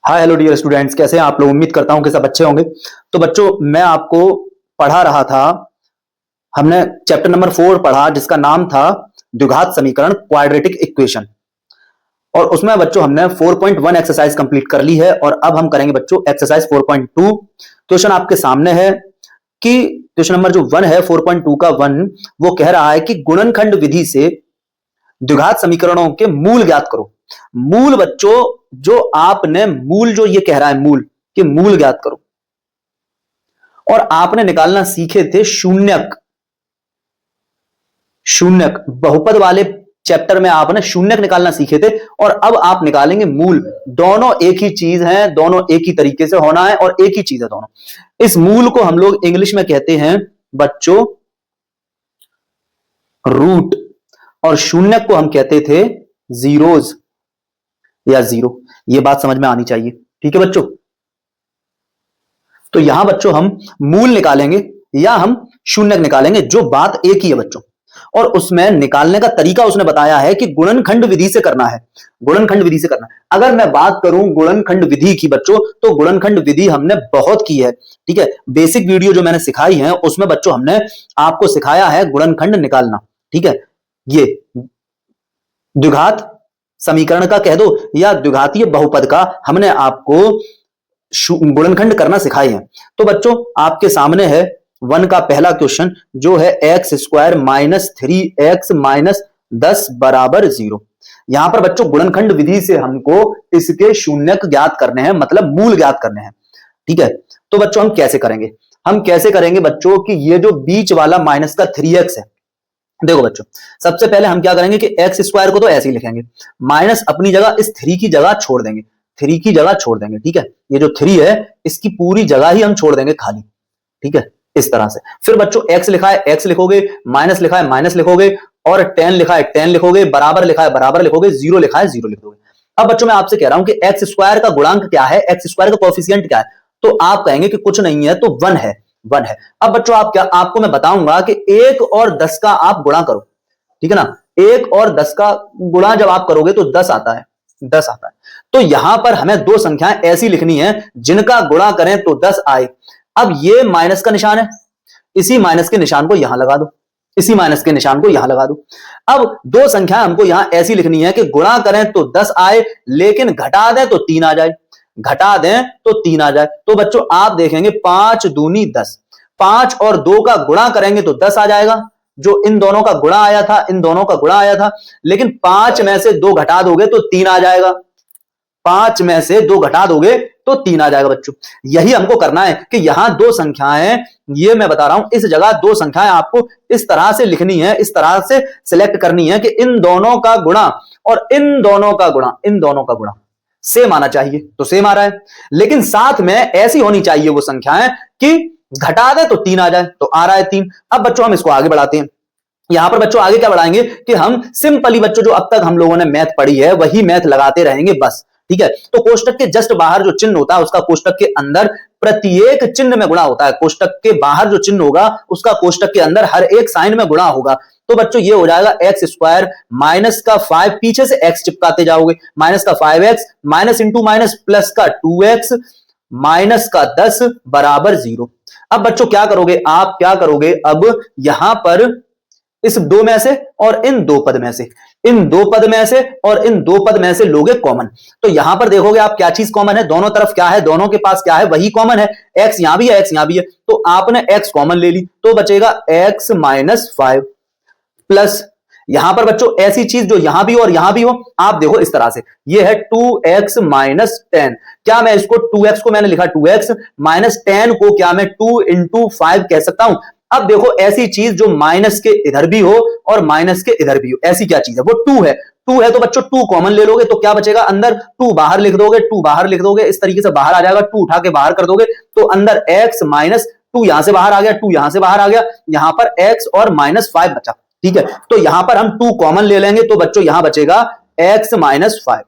Hi hello dear students, कैसे हैं आप लोग। उम्मीद करता हूं कि सब अच्छे होंगे। तो बच्चों, मैं आपको पढ़ा रहा था, हमने चैप्टर नंबर 4 पढ़ा जिसका नाम था द्विघात समीकरण, क्वाड्रेटिक इक्वेशन। और उसमें बच्चों हमने 4.1 एक्सरसाइज कंप्लीट कर ली है और अब हम करेंगे बच्चों एक्सरसाइज 4.2। क्वेश्चन आपके सामने है कि क्वेश्चन नंबर जो 1 है 4.2 का 1, वो कह रहा है कि गुणनखंड विधि से द्विघात समीकरणों के मूल ज्ञात करो। मूल बच्चों, जो आपने मूल, जो ये कह रहा है मूल, कि मूल ज्ञात करो, और आपने निकालना सीखे थे शून्यक। शून्यक बहुपद वाले चैप्टर में आपने शून्यक निकालना सीखे थे और अब आप निकालेंगे मूल। दोनों एक ही चीज है, दोनों एक ही तरीके से होना है और एक ही चीज है दोनों। इस मूल को हम लोग इंग्लिश में कहते हैं बच्चों रूट, और शून्यक को हम कहते थे जीरोज या जीरो। ये बात समझ में आनी चाहिए, ठीक है बच्चों। तो यहां बच्चों हम मूल निकालेंगे या हम शून्यक निकालेंगे, जो बात एक ही है बच्चों। और उसमें निकालने का तरीका उसने बताया है कि गुणनखंड विधि से करना है। गुणनखंड विधि से करना है। अगर मैं बात करूं गुणनखंड विधि की बच्चों, तो गुणनखंड विधि हमने बहुत की है, ठीक है। बेसिक वीडियो जो मैंने सिखाई है उसमें बच्चों हमने आपको सिखाया है गुणनखंड निकालना, ठीक है। ये द्विघात समीकरण का कह दो या द्विघातीय बहुपद का हमने आपको गुणनखंड करना सिखाए हैं। तो बच्चों आपके सामने है 1 का पहला क्वेश्चन, जो है x square minus 3x minus 10 बराबर 0। यहां पर बच्चों गुणनखंड विधि से हमको इसके शून्यक ज्ञात करने हैं, मतलब मूल ज्ञात करने हैं, ठीक है। तो बच्चों हम कैसे करेंगे, हम कैसे करेंगे बच्चों कि ये जो बीच वाला माइनस का 3x है, देखो बच्चों सबसे पहले हम क्या करेंगे कि एक्स स्क्वायर को तो ऐसे ही लिखेंगे, माइनस अपनी जगह इस 3 की जगह छोड़ देंगे, 3 की जगह छोड़ देंगे, ठीक है। ये जो 3 है इसकी पूरी जगह ही हम छोड़ देंगे खाली, ठीक है, इस तरह से। फिर बच्चों एक्स लिखा है एक्स लिखोगे, माइनस लिखा है माइनस लिखोगे, और 10 लिखा है 10 लिखोगे, बराबर लिखा है बराबर लिखोगे, जीरो लिखा है जीरो लिखोगे। अब बच्चों मैं आपसे कह रहा हूं कि एक्स स्क्वायर का गुणांक क्या है, एक्स स्क्वायर का कोएफिशिएंट क्या है, तो आप कहेंगे कि कुछ नहीं है, तो 1 है, 1 है। अब बच्चों आप क्या, आपको मैं बताऊंगा कि 1 और 10 का आप गुणा करो, ठीक है ना। 1 और 10 का गुणा जब आप करोगे तो 10 आता है, 10 आता है। तो यहां पर हमें दो संख्याएं ऐसी लिखनी है जिनका गुणा करें तो 10 आए। अब ये माइनस का निशान है, इसी माइनस के निशान को यहां लगा दो, इसी माइनस के निशान को यहां लगा दो। अब दो संख्या हमको यहां ऐसी लिखनी है कि गुणा करें तो 10 आए, लेकिन घटा दें तो 3 आ जाए, घटा दें तो 3 आ जाए। तो बच्चों आप देखेंगे 5 दूनी 10, 5 और 2 का गुणा करेंगे तो 10 आ जाएगा, जो इन दोनों का गुणा आया था, इन दोनों का गुणा आया था। लेकिन 5 में से 2 घटा दोगे तो 3 आ जाएगा, 5 में से 2 घटा दोगे तो 3 आ जाएगा बच्चों। यही हमको करना है कि यहां दो संख्याएं, ये मैं बता रहा हूं, इस जगह दो संख्याएं आपको इस तरह से लिखनी है, इस तरह से सिलेक्ट करनी है कि इन दोनों का गुणा और इन दोनों का गुणा, इन दोनों का गुणा सेम आना चाहिए, तो सेम आ रहा है। लेकिन साथ में ऐसी होनी चाहिए वो संख्याएं कि घटा दे तो 3 आ जाए, तो आ रहा है 3। अब बच्चों हम इसको आगे बढ़ाते हैं। यहां पर बच्चों आगे क्या बढ़ाएंगे कि हम सिंपली बच्चों जो अब तक हम लोगों ने मैथ पढ़ी है वही मैथ लगाते रहेंगे बस, ठीक है। तो कोष्टक के जस्ट बाहर जो चिन्ह होता है उसका कोष्टक के अंदर प्रत्येक चिन्ह में गुणा होता है। कोष्टक के बाहर जो चिन्ह होगा उसका कोष्टक के अंदर हर एक साइन में गुणा होगा। तो बच्चों ये हो जाएगा एक्स स्क्वायर माइनस का 5, पीछे से एक्स चिपकाते जाओगे, माइनस का 5x minus into minus plus का 2x माइनस का 10 बराबर 0। अब बच्चों क्या करोगे, आप क्या करोगे, अब यहां पर इस दो में से और इन दो पद में से, इन दो पद में से और इन दो पद में से लोगे कॉमन। तो यहां पर देखोगे आप क्या चीज कॉमन है, दोनों तरफ क्या है, दोनों के पास क्या है, वही कॉमन है। एक्स यहां भी है, एक्स यहां भी है, तो आपने एक्स कॉमन ले ली, तो बचेगा एक्स माइनस 5 प्लस, यहां पर बच्चों ऐसी चीज जो यहां भी हो और यहां भी हो, आप देखो इस तरह से, ये है 2x माइनस 10। क्या मैं इसको 2x को मैंने लिखा 2x माइनस 10 को क्या मैं 2 इंटू 5 कह सकता हूं। अब देखो ऐसी चीज जो माइनस के इधर भी हो और माइनस के इधर भी हो, ऐसी क्या चीज है, वो 2 है। 2 है तो बच्चों 2 कॉमन ले लोगे तो क्या बचेगा अंदर, 2 बाहर लिख दोगे, 2 बाहर लिख दोगे, इस तरीके से बाहर आ जाएगा, 2 उठा के बाहर कर दोगे तो अंदर x माइनस 2 यहां से बाहर आ गया, 2 यहां से बाहर आ गया, यहां पर x और माइनस 5 बचा, ठीक है। तो यहां पर हम 2 कॉमन ले लेंगे तो बच्चों यहां बचेगा x माइनस 5।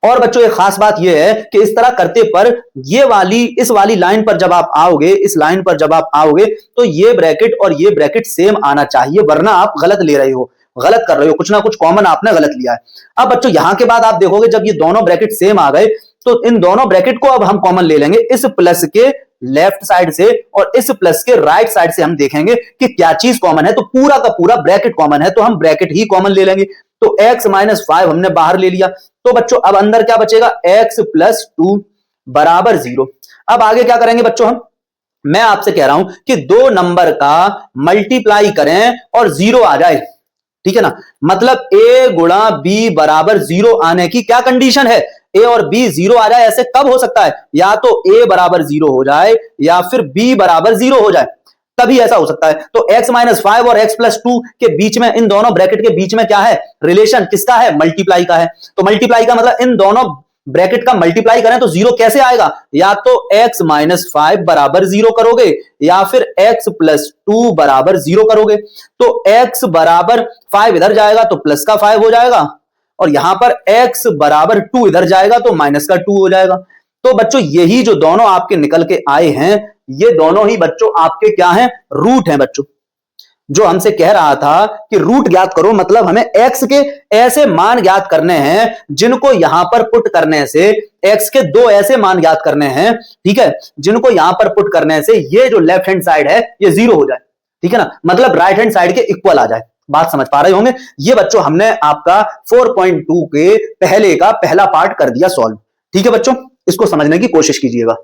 और बच्चों एक खास बात यह है कि इस तरह करते पर ये वाली, इस वाली लाइन पर जब आप आओगे, इस लाइन पर जब आप आओगे तो ये ब्रैकेट और ये ब्रैकेट सेम आना चाहिए, वरना आप गलत ले रहे हो, गलत कर रहे हो, कुछ ना कुछ कॉमन आपने गलत लिया है। अब बच्चों यहां के बाद आप देखोगे जब ये दोनों ब्रैकेट सेम आ गए तो इन दोनों ब्रैकेट को अब हम कॉमन ले लेंगे, इस प्लस के लेफ्ट साइड से और इस प्लस के राइट साइड से हम देखेंगे कि क्या चीज कॉमन है, तो पूरा का पूरा ब्रैकेट कॉमन है, तो हम ब्रैकेट ही कॉमन ले लेंगे। तो x माइनस 5 हमने बाहर ले लिया, तो बच्चों अब अंदर क्या बचेगा, x प्लस 2 बराबर 0। अब आगे क्या करेंगे बच्चों, मैं आपसे कह रहा हूं कि दो नंबर का मल्टीप्लाई करें और 0 आ जाए, ठीक है ना, मतलब a गुणा b बराबर 0 आने की क्या कंडीशन है, a और b 0 आ जाए। ऐसे कब हो सकता है, या तो a बराबर 0 हो जाए या फिर b बराबर 0 हो जाए, तभी ऐसा हो सकता है। तो x माइनस 5 और x प्लस 2 के बीच में, इन दोनों ब्रैकेट के बीच में क्या है, रिलेशन किसका है, मल्टीप्लाई का है। तो मल्टीप्लाई का मतलब इन दोनों ब्रैकेट का मल्टीप्लाई करें तो 0 कैसे आएगा, या तो x माइनस 5 बराबर 0 करोगे या फिर x प्लस 2 बराबर 0 करोगे। तो x बराबर 5 इधर जाएगा तो प्लस का 5 हो जाएगा, और यहां पर x बराबर 2 इधर जाएगा तो माइनस का 2 हो जाएगा। तो बच्चों यही जो दोनों आपके निकल के आए हैं, ये दोनों ही बच्चों आपके क्या हैं, रूट हैं बच्चों। जो हमसे कह रहा था कि रूट ज्ञात करो, मतलब हमें x के ऐसे मान ज्ञात करने हैं जिनको यहां पर पुट करने से, x के दो ऐसे मान ज्ञात करने हैं, ठीक है, जिनको यहां पर पुट करने से ये जो लेफ्ट हैंड साइड है ये 0 हो जाए, ठीक है ना, मतलब राइट हैंड साइड के इक्वल आ जाए। बात समझ पा रहे होंगे। ये बच्चों हमने आपका 4.2 के पहले का पहला पार्ट कर दिया सॉल्व, ठीक है बच्चों, इसको समझने की कोशिश कीजिएगा।